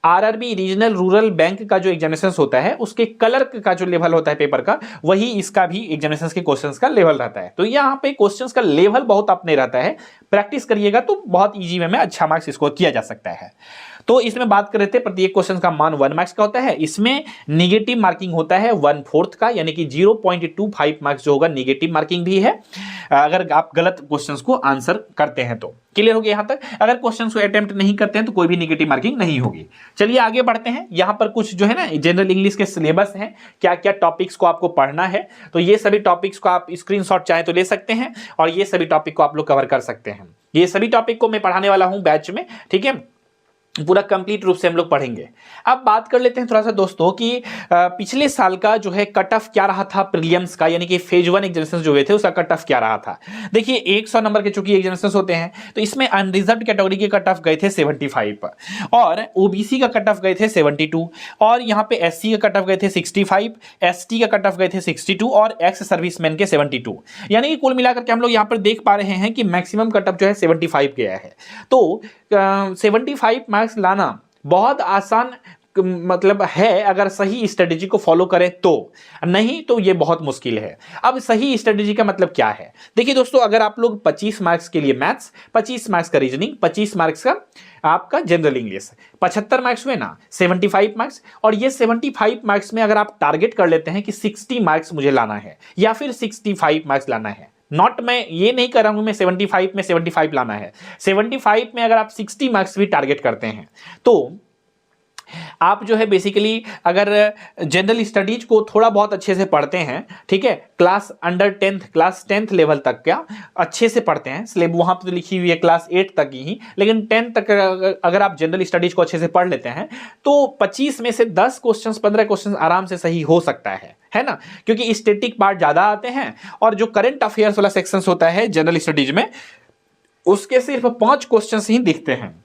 आरआरबी रीजनल रूरल बैंक का जो एग्जामिनेशन होता है उसके क्लर्क का जो लेवल होता है पेपर का, वही इसका भी एग्जामिनेशन के क्वेश्चंस का लेवल रहता है। तो यहां पे क्वेश्चंस का लेवल बहुत अपने रहता है, प्रैक्टिस करिएगा तो बहुत इजी वे में अच्छा मार्क्स इसको किया जा सकता है। तो इसमें बात कर रहे थे प्रत्येक क्वेश्चन का मान 1 मार्क्स का होता है। इसमें निगेटिव मार्किंग होता है 1/4 का, यानी कि 0.25 मार्क्स जो होगा निगेटिव मार्किंग भी है अगर आप गलत क्वेश्चंस को आंसर करते हैं तो। क्लियर हो गया यहां तक? अगर क्वेश्चंस को अटेम्प्ट नहीं करते हैं तो कोई भी निगेटिव मार्किंग नहीं होगी। चलिए आगे बढ़ते हैं। यहां पर कुछ जो है ना जनरल इंग्लिश के सिलेबस हैं, क्या क्या टॉपिक्स को आपको पढ़ना है, तो ये सभी टॉपिक्स को आप स्क्रीनशॉट चाहे तो ले सकते हैं और ये सभी टॉपिक को आप लोग कवर कर सकते हैं। ये सभी टॉपिक को मैं पढ़ाने वाला हूं बैच में, ठीक है, पूरा कंप्लीट रूप से हम लोग पढ़ेंगे। अब बात कर लेते हैं थोड़ा सा दोस्तों कि पिछले साल का जो है कट ऑफ क्या रहा था प्रीलिम्स का, यानी कि फेज 1 एग्जामिनेशन जो हुए थे उसका कट ऑफ क्या रहा था। देखिए 100 नंबर के चूंकि एग्जामिनेशन होते हैं तो इसमें अनरिजर्व्ड कैटेगरी के कट ऑफ गए थे 75 और ओबीसी का कट ऑफ गए थे 72 और यहाँ पे एससी का कट ऑफ गए थे 65, एसटी का कट ऑफ गए थे 62 और एक्स सर्विसमैन के 72। यानी कि कुल मिलाकर के हम लोग यहाँ पर देख पा रहे हैं कि मैक्सिमम कट ऑफ जो है 75 गया है। तो 75 मार्क्स लाना बहुत आसान मतलब है अगर सही स्ट्रेटेजी को फॉलो करें तो, नहीं तो ये बहुत मुश्किल है। अब सही स्ट्रेटेजी का मतलब क्या है? देखिए दोस्तों, अगर आप लोग 25 मार्क्स के लिए मैथ्स, 25 मार्क्स का रीजनिंग, 25 मार्क्स का आपका जनरल इंग्लिश, 75 मार्क्स हुए ना, 75 मार्क्स, और ये 75 मार्क्स में अगर आप टारगेट कर लेते हैं कि 60 मार्क्स मुझे लाना है या फिर 65 मार्क्स लाना है, नॉट मैं ये नहीं कर रहा हूं मैं 75 में 75 लाना है, 75 में अगर आप 60 मार्क्स भी टारगेट करते हैं तो आप जो है बेसिकली अगर जनरल स्टडीज को थोड़ा बहुत अच्छे से पढ़ते हैं, ठीक है, क्लास 10th लेवल तक क्या अच्छे से पढ़ते हैं, स्लेब वहां पर तो लिखी हुई है क्लास 8 तक ही, लेकिन 10 तक अगर आप जनरल स्टडीज को अच्छे से पढ़ लेते हैं तो 25 में से 10 क्वेश्चंस 15 क्वेश्चंस आराम से सही हो सकता है ना, क्योंकि स्टैटिक पार्ट ज्यादा आते हैं और जो करंट अफेयर्स वाला सेक्शंस होता है जनरल स्टडीज में उसके सिर्फ 5 क्वेश्चंस ही दिखते हैं,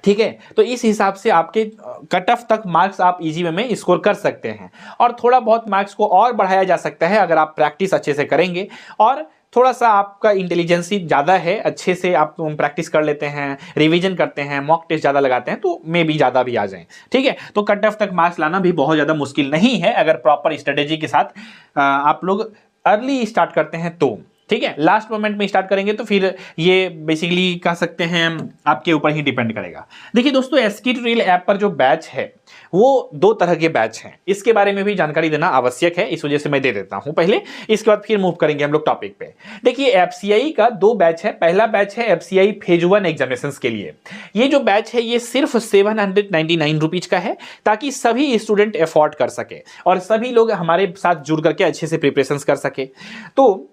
ठीक है। तो इस हिसाब से आपके कट ऑफ तक मार्क्स आप इजी वे में स्कोर कर सकते हैं और थोड़ा बहुत मार्क्स को और बढ़ाया जा सकता है अगर आप प्रैक्टिस अच्छे से करेंगे और थोड़ा सा आपका इंटेलिजेंसी ज्यादा है, अच्छे से आप प्रैक्टिस कर लेते हैं, रिवीजन करते हैं, मॉक टेस्ट ज्यादा लगाते हैं तो मे भी ज्यादा भी आ जाए, ठीक है। तो कट ऑफ तक मार्क्स लाना भी बहुत ज्यादा मुश्किल नहीं है अगर प्रॉपर स्ट्रेटेजी के साथ आप लोग अर्ली स्टार्ट करते हैं तो, ठीक है। लास्ट मोमेंट में स्टार्ट करेंगे तो फिर ये बेसिकली कह सकते हैं आपके ऊपर ही डिपेंड करेगा। देखिए दोस्तों, एसके ट्यूटोरियल ऐप पर जो बैच है वो 2 तरह के बैच हैं, इसके बारे में भी जानकारी देना आवश्यक है, इस वजह से मैं दे देता हूं पहले, इसके बाद फिर मूव करेंगे हम लोग टॉपिक पे। देखिए एफसीआई का 2 बैच है। पहला बैच है एफसीआई फेज 1 एग्जामिनेशन के लिए। ये जो बैच है ये सिर्फ 799 रुपीज का है ताकि सभी स्टूडेंट एफोर्ड कर सके और सभी लोग हमारे साथ जुड़ करके अच्छे से प्रिपरेशन कर सके। तो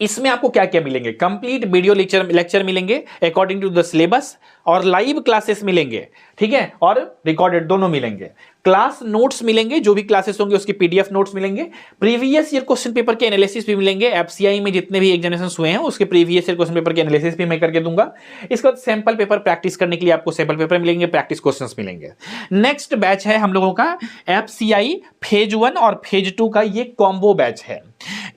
इसमें आपको क्या क्या मिलेंगे? कंप्लीट वीडियो लेक्चर मिलेंगे अकॉर्डिंग टू द सिलेबस और लाइव क्लासेस मिलेंगे, ठीक है, और रिकॉर्डेड दोनों मिलेंगे। क्लास नोट्स मिलेंगे, जो भी क्लासेस होंगे उसके पीडीएफ नोट्स मिलेंगे। प्रीवियस ईयर क्वेश्चन पेपर के एनालिसिस भी मिलेंगे। एफसीआई में जितने भी एग्जामिनेशन हुए हैं उसके प्रीवियस ईयर क्वेश्चन पेपर के एनालिसिस भी मैं करके दूंगा। इसके बाद सैंपल पेपर प्रैक्टिस करने के लिए आपको सैंपल पेपर मिलेंगे, प्रैक्टिस क्वेश्चंस मिलेंगे। नेक्स्ट बैच है हम लोगों का एफसीआई फेज 1 और फेज 2 का, ये कॉम्बो बैच है।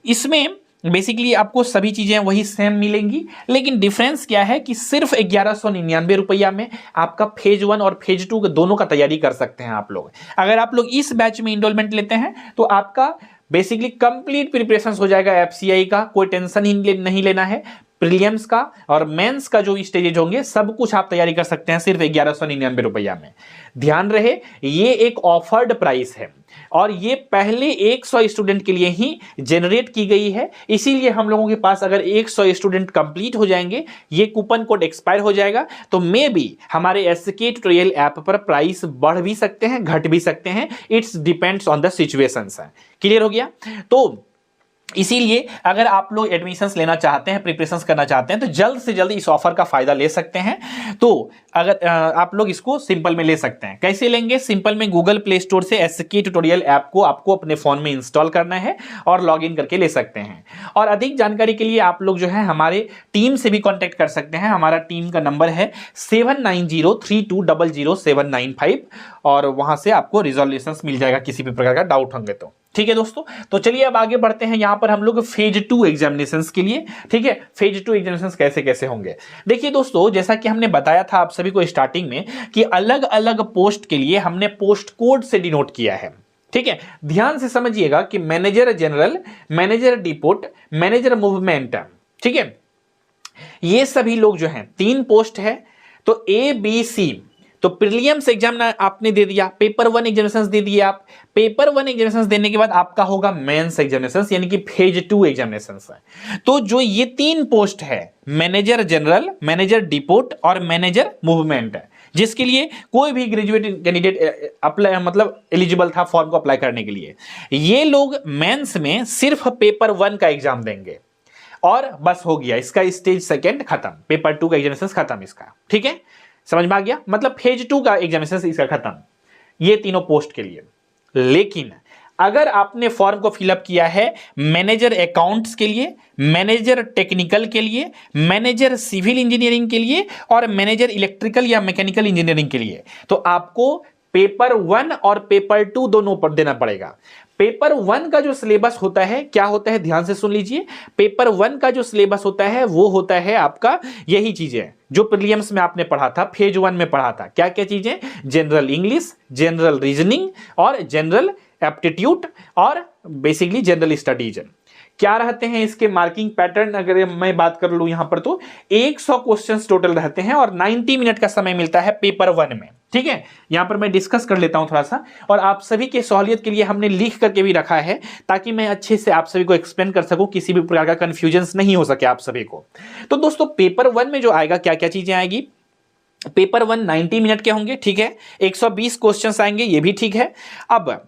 इसमें बेसिकली आपको सभी चीजें वही सेम मिलेंगी, लेकिन डिफरेंस क्या है कि सिर्फ 1199 रुपया में आपका फेज 1 और फेज 2 दोनों का तैयारी कर सकते हैं आप लोग। अगर आप लोग इस बैच में इनरोलमेंट लेते हैं तो आपका बेसिकली कंप्लीट प्रिपरेशन हो जाएगा एफसीआई का, कोई टेंशन ही नहीं लेना है। प्रीलिम्स का और मेंस का जो स्टेजेज होंगे सब कुछ आप तैयारी कर सकते हैं सिर्फ 1199 रुपया में। ध्यान रहे ये एक ऑफर्ड प्राइस है और ये पहले 100 स्टूडेंट के लिए ही जनरेट की गई है, इसीलिए हम लोगों के पास अगर 100 स्टूडेंट कंप्लीट हो जाएंगे, ये कूपन कोड एक्सपायर हो जाएगा, तो मे बी हमारे एसके ट्यूटोरियल ऐप पर प्राइस बढ़ भी सकते हैं, घट भी सकते हैं। It's depends on the situations. Clear हो गया? तो इसीलिए अगर आप लोग एडमिशंस लेना चाहते हैं, प्रिपरेशंस करना चाहते हैं, तो जल्द से जल्द इस ऑफर का फायदा ले सकते हैं। तो अगर आप लोग इसको सिंपल में ले सकते हैं। कैसे लेंगे? सिंपल में गूगल प्ले स्टोर से एसके ट्यूटोरियल ऐप को आपको अपने फोन में इंस्टॉल करना है और लॉगिन करके ले सकते हैं। और अधिक जानकारी के लिए आप लोग जो है हमारे टीम से भी कॉन्टेक्ट कर सकते हैं। हमारा टीम का नंबर है 7903200795 और वहां से आपको रिजोल्यूशन मिल जाएगा किसी भी प्रकार का डाउट होंगे तो। ठीक है दोस्तों, तो चलिए अब आगे बढ़ते हैं। यहां पर हम लोग फेज 2 एग्जामिनेशंस के लिए, ठीक है, फेज 2 एग्जामिनेशंस कैसे कैसे होंगे। देखिए दोस्तों, जैसा कि हमने बताया था आप सभी को स्टार्टिंग में कि अलग अलग पोस्ट के लिए हमने पोस्ट कोड से डिनोट किया है। ठीक है, ध्यान से समझिएगा कि manager general, manager depot, manager movement, ठीक है, ये सभी लोग जो हैं 3 पोस्ट है। तो ए बी सी, तो प्रीलिम्स एग्जाम आपने दे दिया, पेपर 1 एग्जामिनेशंस दे दिए आप। पेपर 1 एग्जामिनेशंस देने के बाद आपका होगा मेंस एग्जामिनेशंस, यानी कि फेज 2 एग्जामिनेशंस है। तो जो ये 3 पोस्ट है, मैनेजर जनरल, मैनेजर डिपोट और मैनेजर मूवमेंट, जिसके लिए कोई भी ग्रेजुएट कैंडिडेट अप्लाई मतलब एलिजिबल था फॉर्म को अप्लाई करने के लिए, ये लोग मेंस में सिर्फ पेपर 1 का एग्जाम देंगे और बस हो गया, इसका स्टेज सेकंड खत्म, पेपर 2 का एग्जामिनेशंस खत्म इसका। ठीक है, समझ में आ गया? मतलब फेज 2 का एग्जामिनेशन इसका खत्म, ये तीनों पोस्ट के लिए। लेकिन अगर आपने फॉर्म को फिलअप किया है मैनेजर अकाउंट्स के लिए, मैनेजर टेक्निकल के लिए, मैनेजर सिविल इंजीनियरिंग के लिए और मैनेजर इलेक्ट्रिकल या मैकेनिकल इंजीनियरिंग के लिए, तो आपको पेपर 1 और पेपर 2 दोनों पर देना पड़ेगा। पेपर 1 का जो सिलेबस होता है, क्या होता है, ध्यान से सुन लीजिए। पेपर 1 का जो सिलेबस होता है वो होता है आपका यही चीजें जो प्रीलिम्स में आपने पढ़ा था, फेज 1 में पढ़ा था। क्या क्या चीजें? जनरल इंग्लिश, जनरल रीजनिंग और जनरल एप्टीट्यूड और बेसिकली जनरल स्टडीज। क्या रहते हैं इसके मार्किंग पैटर्न? अगर मैं बात कर लूं यहां पर तो 100 क्वेश्चंस टोटल रहते हैं और 90 मिनट का समय मिलता है पेपर 1 में। ठीक है, यहां पर मैं डिस्कस कर लेता हूं थोड़ा सा, और आप सभी के सहूलियत के लिए हमने लिख करके भी रखा है ताकि मैं अच्छे से आप सभी को एक्सप्लेन कर सकूं, किसी भी प्रकार का कंफ्यूजन नहीं हो सके आप सभी को। तो दोस्तों पेपर 1 में जो आएगा, क्या क्या चीजें आएगी? पेपर 1 90 मिनट के होंगे, ठीक है, 120 क्वेश्चंस आएंगे, ये भी ठीक है। अब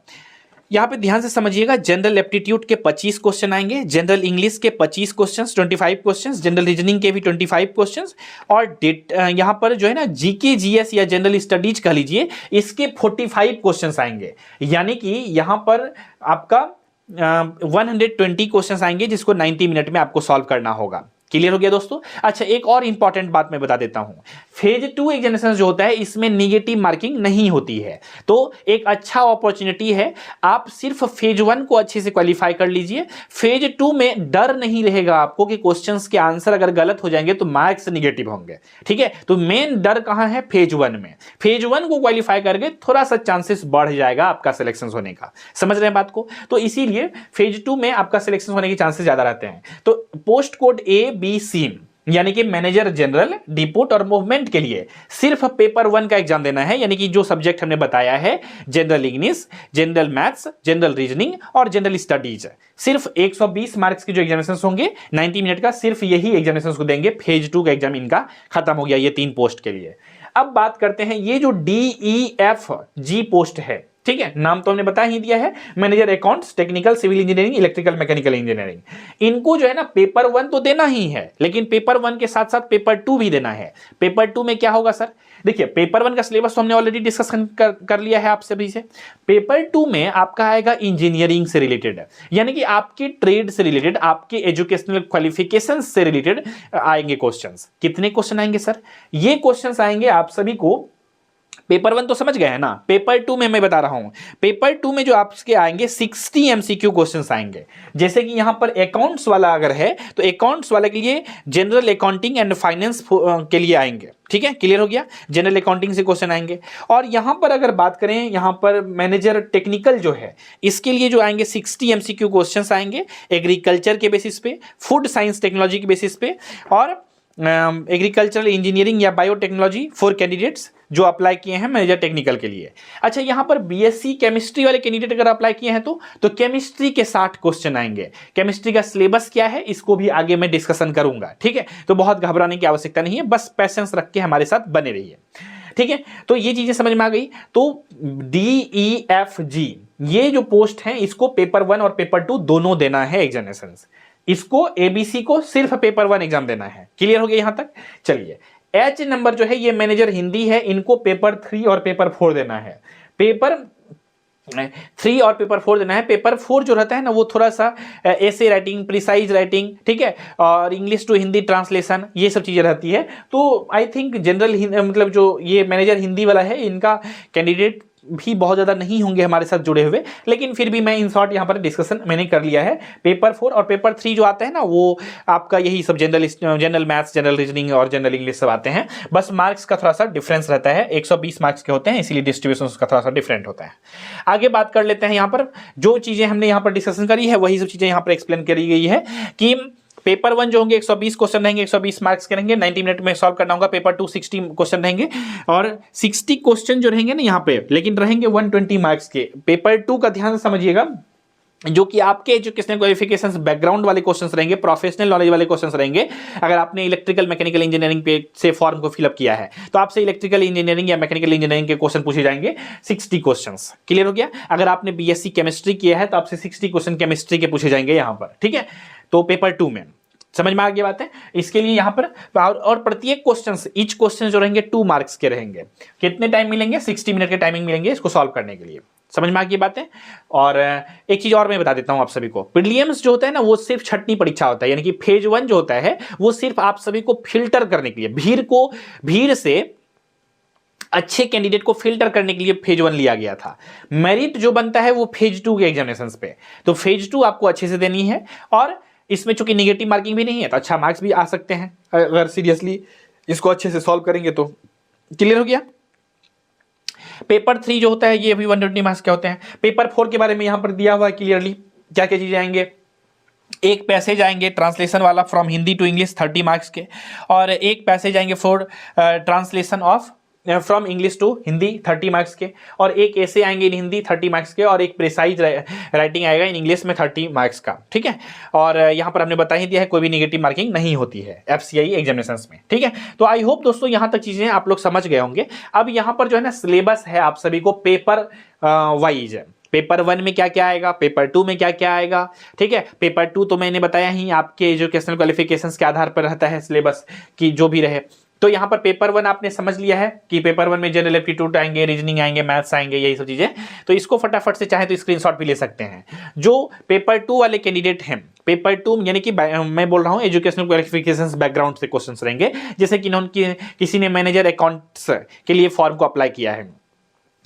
यहां पे ध्यान से समझिएगा, जनरल एप्टीट्यूड के 25 क्वेश्चन आएंगे, जनरल इंग्लिश के 25 क्वेश्चंस 25 क्वेश्चंस, जनरल रीजनिंग के भी 25 क्वेश्चंस, और यहां पर जो है ना जीके जीएस या जनरल स्टडीज कह लीजिए, इसके 45 क्वेश्चंस आएंगे। यानी कि यहां पर आपका 120 क्वेश्चंस आएंगे जिसको 90 मिनट में आपको सॉल्व करना होगा। क्लियर हो गया दोस्तों? अच्छा, एक और इंपॉर्टेंट बात मैं बता देता हूं, फेज 2 एग्जामिनेशन जो होता है इसमें नेगेटिव मार्किंग नहीं होती है, तो एक अच्छा अपॉर्चुनिटी है। आप सिर्फ फेज 1 को अच्छे से क्वालिफाई कर लीजिए। फेज 2 में डर नहीं रहेगा आपको कि क्वेश्चंस के आंसर अगर गलत हो जाएंगे तो मार्क्स नेगेटिव होंगे। ठीक है, तो मेन डर कहां है? फेज 1 में। फेज 1 को क्वालिफाई करके थोड़ा सा चांसेस बढ़ जाएगा आपका सिलेक्शन होने का। समझ रहे हैं बात को? तो इसीलिए फेज 2 में आपका सिलेक्शन होने के चांसेस ज्यादा रहते हैं। तो post code A B C यानी कि मैनेजर जनरल, डिपोट और मूवमेंट के लिए सिर्फ पेपर 1 का एग्जाम देना है, यानी कि जो सब्जेक्ट हमने बताया है, general English, general maths, general reasoning और जनरल स्टडीज। सिर्फ 120 मार्क्स के जो एग्जामिनेशंस होंगे 90 मिनट का, सिर्फ यही एग्जामिनेशंस को देंगे। फेज 2 का एग्जाम इनका खत्म हो गया, ये 3 पोस्ट के लिए। अब बात करते हैं ये जो DEFG पोस्ट है, ठीक है, नाम तो हमने बता ही दिया है, manager accounts, technical, civil engineering, electrical, mechanical engineering. इनको जो है ना पेपर 1 तो देना ही है, लेकिन पेपर 1 के साथ साथ पेपर 2 भी देना है। पेपर 2 में क्या होगा सर? देखिए, पेपर 1 का सिलेबस तो हमने ऑलरेडी डिस्कस कर लिया है आप सभी से। पेपर 2 में आपका आएगा इंजीनियरिंग से रिलेटेड, यानी कि आपके ट्रेड से रिलेटेड, आपके एजुकेशनल क्वालिफिकेशन से रिलेटेड आएंगे क्वेश्चंस। कितने क्वेश्चन आएंगे सर? ये क्वेश्चंस आएंगे आप सभी को पेपर 1 तो समझ गए हैं ना, पेपर 2 में मैं बता रहा हूं, पेपर 2 में जो आपके आएंगे 60 एमसीक्यू क्वेश्चंस आएंगे। जैसे कि यहां पर अकाउंट्स वाला अगर है तो अकाउंट्स वाले के लिए जनरल अकाउंटिंग एंड फाइनेंस के लिए आएंगे। ठीक है, क्लियर हो गया, जनरल अकाउंटिंग से क्वेश्चन आएंगे। और यहां पर अगर बात करें, यहां पर मैनेजर टेक्निकल जो है इसके लिए जो आएंगे 60 एमसीक्यू क्वेश्चंस आएंगे एग्रीकल्चर के बेसिस पे, फूड साइंस टेक्नोलॉजी के बेसिस पे, और एग्रीकल्चरल इंजीनियरिंग या बायोटेक्नोलॉजी फॉर कैंडिडेट्स जो अप्लाई किए हैं मैनेजर टेक्निकल के लिए। अच्छा, यहां पर बीएससी केमिस्ट्री वाले कैंडिडेट अगर अप्लाई किए हैं तो केमिस्ट्री के 60 क्वेश्चन आएंगे। केमिस्ट्री का सिलेबस क्या है इसको भी आगे मैं डिस्कशन करूंगा। ठीक है, तो बहुत घबराने की आवश्यकता नहीं है, बस पेशेंस रख के हमारे साथ बने रहिए। ठीक है, तो ये चीजें समझ में आ गई। तो DEFG ये जो पोस्ट है इसको पेपर 1 और पेपर 2 दोनों देना है एग्जामिनेशन। इसको ABC को सिर्फ पेपर 1 एग्जाम देना है। क्लियर हो गया यहां तक? चलिए, H नंबर जो है ये मैनेजर हिंदी है, इनको पेपर 3 और पेपर 4 देना है। पेपर 3 और पेपर 4 देना है। पेपर 4 जो रहता है ना वो थोड़ा सा ऐसे राइटिंग, प्रिसाइज राइटिंग, ठीक है, और इंग्लिश टू हिंदी ट्रांसलेशन, ये सब चीजें रहती है। तो आई थिंक जनरल मतलब जो ये मैनेजर हिंदी वाला है इनका कैंडिडेट भी बहुत ज्यादा नहीं होंगे हमारे साथ जुड़े हुए, लेकिन फिर भी मैं इन शॉर्ट यहां पर डिस्कशन मैंने कर लिया है। पेपर 4 और पेपर 3 जो आते हैं ना वो आपका यही सब जनरल मैथ्स, जनरल रीजनिंग और जनरल इंग्लिश सब आते हैं। बस मार्क्स का थोड़ा सा डिफरेंस रहता है, 120 मार्क्स के होते हैं, इसीलिए डिस्ट्रीब्यूशन उसका थोड़ा सा डिफरेंट होता है। आगे बात कर लेते हैं। यहां पर जो चीजें हमने यहां पर डिस्कशन करी है वही सब चीजें यहां पर एक्सप्लेन करी गई है कि पेपर 1 जो होंगे 120 क्वेश्चन रहेंगे, 120 मार्क्स के रहेंगे, 90 मिनट में सॉल्व करना होगा। पेपर 2 60 क्वेश्चन रहेंगे और 60 क्वेश्चन जो रहेंगे ना यहाँ पे, लेकिन रहेंगे 120 मार्क्स के। पेपर 2 का ध्यान से समझिएगा, जो कि आपके एजुकेशनल क्वालिफिकेशंस बैकग्राउंड वाले क्वेश्चंस रहेंगे, प्रोफेशनल नॉलेज वाले क्वेश्चंस रहेंगे। अगर आपने इलेक्ट्रिकल मैकेनिकल इंजीनियरिंग पे से फॉर्म को फिलअप किया है तो आपसे इलेक्ट्रिकल इंजीनियरिंग या मैकेनिकल इंजीनियरिंग के क्वेश्चन पूछे जाएंगे, 60 क्वेश्चंस। क्लियर हो गया? अगर आपने बीएससी केमिस्ट्री किया है तो आपसे 60 क्वेश्चन केमिस्ट्री के पूछे जाएंगे यहां पर। ठीक है, तो पेपर 2 में समझ में आ गई बात है। इसके लिए यहां पर और प्रत्येक क्वेश्चन, ईच क्वेश्चन जो रहेंगे 2 मार्क्स के रहेंगे। कितने टाइम मिलेंगे? 60 मिनट के टाइमिंग मिलेंगे इसको सॉल्व करने के लिए। समझ में आ गई बातें। और एक चीज और मैं बता देता हूं आप सभी को, प्रीलिम्स जो होता है ना वो सिर्फ छठवीं परीक्षा होता है, यानी कि फेज 1 जो होता है वो सिर्फ आप सभी को फिल्टर करने के लिए, भीड़ से अच्छे कैंडिडेट को फिल्टर करने के लिए फेज 1 लिया गया था। मेरिट जो बनता है वो फेज 2 के एग्जामिनेशंस पे, तो फेज 2 आपको अच्छे से देनी है। और इसमें चूंकि नेगेटिव मार्किंग भी नहीं है तो अच्छा मार्क्स भी आ सकते हैं अगर सीरियसली इसको अच्छे से सॉल्व करेंगे तो। क्लियर हो गया? पेपर 3 जो होता है ये भी 120 मार्क्स के होते हैं। पेपर 4 के बारे में यहां पर दिया हुआ है क्लियरली, क्या क्या चीजें आएंगे। एक पैसेज आएंगे ट्रांसलेशन वाला from Hindi to English 30 marks के, और एक पैसेज आएंगे for translation of from English to Hindi 30 marks के, और एक ऐसे आएंगे इन हिंदी 30 मार्क्स के, और एक प्रिसाइज राइटिंग आएगा इन इंग्लिश में 30 मार्क्स का। ठीक है, और यहां पर हमने बता ही दिया है कोई भी नेगेटिव मार्किंग नहीं होती है FCI एग्जामिनेशंस में। ठीक है, तो आई होप दोस्तों यहां तक चीजें आप लोग समझ गए होंगे। अब यहां पर जो है ना सिलेबस है आप सभी को पेपर वाइज है। पेपर 1 में क्या क्या आएगा, पेपर 2 में क्या क्या आएगा। ठीक है, पेपर 2 तो मैंने बताया ही आपके एजुकेशनल क्वालिफिकेशंस के आधार पर रहता है सिलेबस की जो भी रहे। तो यहां पर पेपर 1 आपने समझ लिया है कि पेपर 1 में जनरल एप्टीट्यूड आएंगे, रीजनिंग आएंगे, मैथ्स आएंगे, यही सब चीजें। तो इसको फटाफट से चाहे तो स्क्रीनशॉट भी ले सकते हैं। जो पेपर 2 वाले कैंडिडेट हैं, पेपर 2 यानी कि मैं बोल रहा हूं एजुकेशनल क्वालिफिकेशंस बैकग्राउंड से क्वेश्चंस रहेंगे। जैसे कि किसी ने मैनेजर अकाउंट्स के लिए फॉर्म को अप्लाई किया है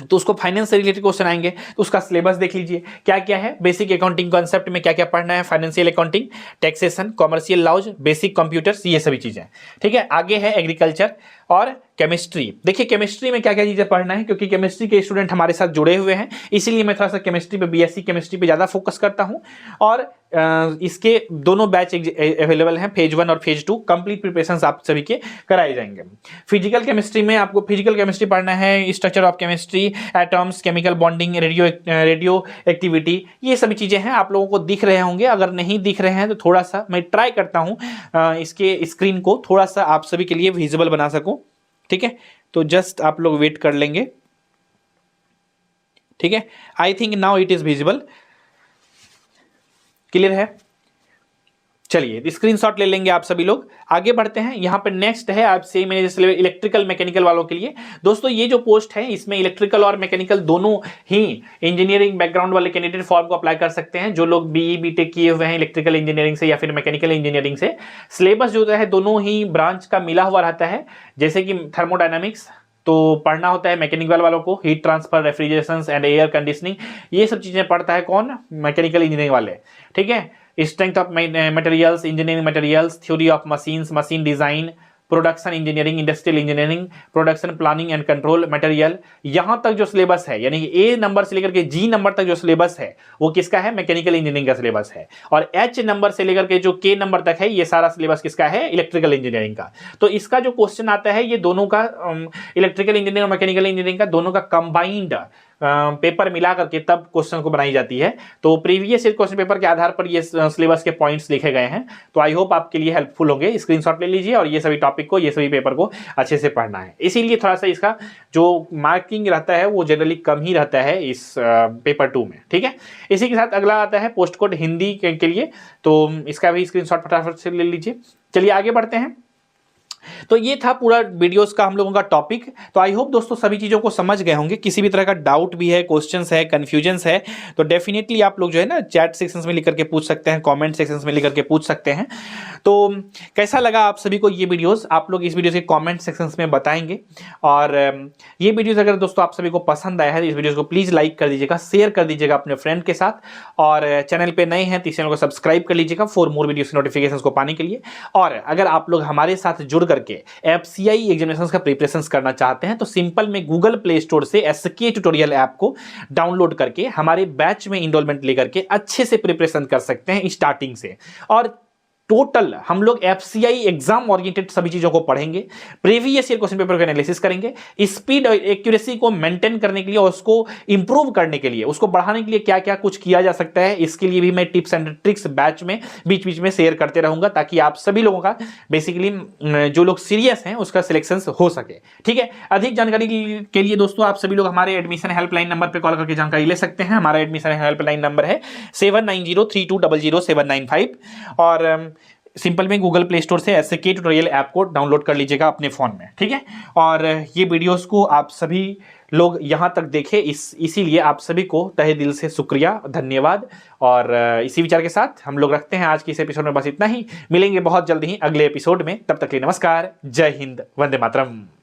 तो उसको फाइनेंस से रिलेटेड क्वेश्चन आएंगे, तो उसका सिलेबस देख लीजिए क्या क्या है। बेसिक अकाउंटिंग कॉन्सेप्ट में क्या क्या पढ़ना है, financial accounting, taxation, commercial laws, basic computers, ये सभी चीजें। ठीक है, आगे है एग्रीकल्चर और केमिस्ट्री। देखिए केमिस्ट्री में क्या क्या चीजें पढ़ना है, क्योंकि केमिस्ट्री के स्टूडेंट हमारे साथ जुड़े हुए हैं, इसीलिए मैं थोड़ा सा केमिस्ट्री पे, बीएससी केमिस्ट्री पे ज्यादा फोकस करता हूं। और इसके दोनों बैच अवेलेबल हैं, फेज 1 और फेज 2। कंप्लीट प्रिपरेशंस आप सभी के कराए जाएंगे। फिजिकल केमिस्ट्री में आपको फिजिकल केमिस्ट्री पढ़ना है, structure of chemistry, atoms, chemical bonding, radio activity, ये सभी चीजें हैं। आप लोगों को दिख रहे होंगे, अगर नहीं दिख रहे हैं तो थोड़ा सा मैं ट्राई करता हूं इसके स्क्रीन को थोड़ा सा आप सभी के लिए विजिबल बना सकूं। ठीक है, तो जस्ट आप लोग वेट कर लेंगे। ठीक है, I think now it is visible. Clear है? चलिए स्क्रीनशॉट ले लेंगे आप सभी लोग। आगे बढ़ते हैं। यहां पर नेक्स्ट है आपसे मैंने जैसे इलेक्ट्रिकल मैकेनिकल वालों के लिए। दोस्तों ये जो पोस्ट है इसमें इलेक्ट्रिकल और मैकेनिकल दोनों ही इंजीनियरिंग बैकग्राउंड वाले कैंडिडेट फॉर्म को अप्लाई कर सकते हैं। जो लोग BE BTech किए हुए हैं इलेक्ट्रिकल इंजीनियरिंग से या फिर मैकेनिकल इंजीनियरिंग से। सिलेबस जो है दोनों ही ब्रांच का मिला हुआ रहता है, जैसे कि थर्मोडायनामिक्स, तो पढ़ना होता है मैकेनिकल वालों को, heat transfer, refrigeration and air conditioning, ये सब चीजें पढ़ता है कौन, मैकेनिकल इंजीनियरिंग वाले, ठीक है। Strength of materials, engineering materials, theory of machines, machine design, production engineering, industrial engineering, production planning and control, material, यहां तक जो सिलेबस है यानी कि ए नंबर से लेकर के जी नंबर तक जो सिलेबस है वो किसका है, मैकेनिकल इंजीनियरिंग का सिलेबस है। और एच नंबर से लेकर के जो के नंबर तक है ये सारा सिलेबस किसका है, इलेक्ट्रिकल इंजीनियरिंग का। तो इसका जो क्वेश्चन आता है ये दोनों का, इलेक्ट्रिकल इंजीनियरिंग और मैकेनिकल इंजीनियरिंग का दोनों का कंबाइंड पेपर मिला करके तब क्वेश्चन को बनाई जाती है। तो प्रीवियस क्वेश्चन पेपर के आधार पर ये सिलेबस के पॉइंट्स लिखे गए हैं। तो आई होप आपके लिए हेल्पफुल होंगे। स्क्रीनशॉट ले लीजिए और ये सभी टॉपिक को, ये सभी पेपर को अच्छे से पढ़ना है। इसीलिए थोड़ा सा इसका जो मार्किंग रहता है वो जनरली कम ही रहता है इस पेपर 2 में, ठीक है। इसी के साथ अगला आता है पोस्ट कोड हिंदी के लिए, तो इसका भी स्क्रीनशॉट फटाफट से ले लीजिए। चलिए आगे बढ़ते हैं। तो ये था पूरा वीडियोस का हम लोगों का टॉपिक। तो आई होप दोस्तों सभी चीज़ों को समझ गए होंगे। किसी भी तरह का डाउट भी है, क्वेश्चंस है, कन्फ्यूजन्स है तो डेफिनेटली आप लोग जो है ना चैट सेक्शंस में लिख करके पूछ सकते हैं, कमेंट सेक्शंस में लिख करके पूछ सकते हैं। तो कैसा लगा आप सभी को ये वीडियोस, आप लोग इस वीडियो के कमेंट सेक्शंस में बताएंगे। और ये वीडियोस अगर दोस्तों आप सभी को पसंद आया है तो इस वीडियो को प्लीज़ लाइक कर दीजिएगा, शेयर कर दीजिएगा अपने फ्रेंड के साथ। और चैनल पर नए हैं तो इस चैनल को सब्सक्राइब कर लीजिएगा फॉर मोर वीडियोस नोटिफिकेशन को पाने के लिए। और अगर आप लोग हमारे साथ जुड़ करके FCI एग्जामिनेशंस का प्रिपरेशंस करना चाहते हैं तो सिंपल में गूगल प्ले स्टोर से SK ट्यूटोरियल ऐप को डाउनलोड करके हमारे बैच में इनरोलमेंट लेकर के अच्छे से प्रिपरेशन कर सकते हैं स्टार्टिंग से। और टोटल हम लोग FCI एग्जाम ओरिएंटेड सभी चीजों को पढ़ेंगे, प्रीवियस ईयर क्वेश्चन पेपर का एनालिसिस करेंगे, स्पीड और एक्यूरेसी को मेंटेन करने के लिए और उसको इंप्रूव करने के लिए, उसको बढ़ाने के लिए क्या क्या कुछ किया जा सकता है, इसके लिए भी मैं टिप्स एंड ट्रिक्स बैच में बीच बीच में शेयर करते रहूंगा ताकि आप सभी लोगों का बेसिकली जो लोग सीरियस हैं उसका सिलेक्शन हो सके, ठीक है। अधिक जानकारी के लिए दोस्तों आप सभी लोग हमारे एडमिशन हेल्पलाइन नंबर पर कॉल करके जानकारी ले सकते हैं। हमारा एडमिशन हेल्पलाइन नंबर है 7903200795 और सिंपल में गूगल प्ले स्टोर से SK ट्यूटोरियल ऐप को डाउनलोड कर लीजिएगा अपने फ़ोन में, ठीक है। और ये वीडियोस को आप सभी लोग यहाँ तक देखें, इसीलिए आप सभी को तहे दिल से शुक्रिया, धन्यवाद। और इसी विचार के साथ हम लोग रखते हैं आज की इस एपिसोड में बस इतना ही। मिलेंगे बहुत जल्द ही अगले एपिसोड में, तब तक के लिए नमस्कार, जय हिंद, वंदे मातरम।